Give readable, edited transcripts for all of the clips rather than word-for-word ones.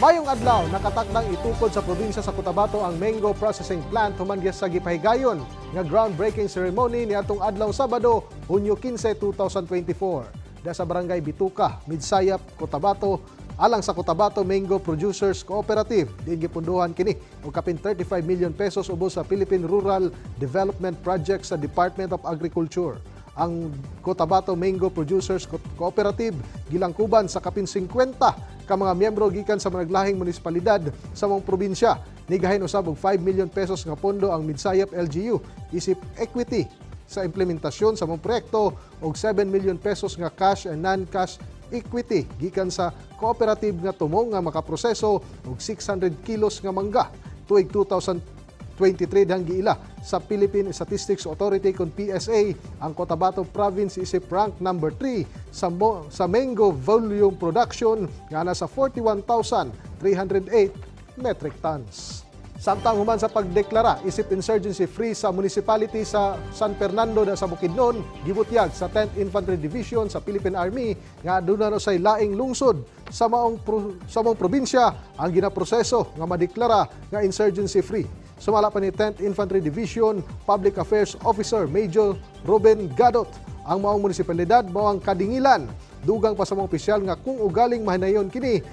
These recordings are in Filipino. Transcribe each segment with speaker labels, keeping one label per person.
Speaker 1: Mayong adlaw, nakatakdang itukod sa probinsya sa Cotabato ang mango processing plant human sa gipahigayon nga groundbreaking ceremony niadtong adlaw Sabado, Hunyo 15, 2024. Da sa barangay Bituka, Midsayap, Cotabato, alang sa Cotabato Mango Producers Cooperative. Diin gipunduhan kini og kapin 35 million pesos ubos sa Philippine Rural Development Project sa Department of Agriculture. Ang Cotabato Mango Producers Cooperative gilangkuban sa kapin 50 ka mga miyembro gikan sa managlahing munisipalidad sa mong probinsya. Nigahin usab og 5 million pesos nga pondo ang Midsayap LGU isip equity sa implementasyon sa mong proyekto og 7 million pesos nga cash and non-cash equity gikan sa cooperative nga tumong nga makaproseso og 600 kilos nga mangga tuig 2023 dang giila sa Philippine Statistics Authority kon PSA. Ang Cotabato Province isip rank number 3 sa mango volume production nga nasa 41,308 metric tons. Samtang human sa pagdeklara isip insurgency free sa municipality sa San Fernando da sa Bukidnon, gibutyag sa 10th Infantry Division sa Philippine Army nga aduna say laing lungsod sa maong probinsya ang ginaproseso nga madeklara nga insurgency free. Sumala pa ni 10th Infantry Division Public Affairs Officer Major Ruben Gadot. Ang maong munisipalidad mao ang kadingilan. Dugang pa sa mga opisyal nga kung ugaling mahinayon kini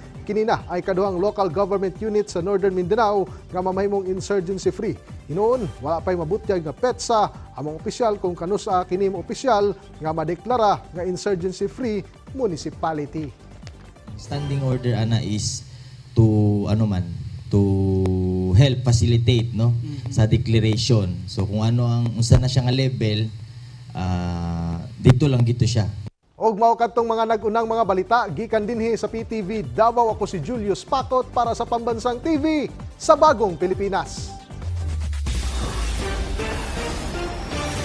Speaker 1: na ay kaduhang local government unit sa Northern Mindanao nga mamahimong insurgency free. Hinoon, wala pa'y mabutyag nga petsa ang mga opisyal kung kanusa kini mga opisyal nga madeklara nga insurgency free municipality.
Speaker 2: Standing order ana is to to help facilitate sa declaration. So kung ano ang unsa na siya nga level, dito lang gito siya.
Speaker 1: Og mao kadtong mga nagunang mga balita gikan dinhi sa PTV Davao, ako si Julius Pakot para sa Pambansang TV sa Bagong Pilipinas.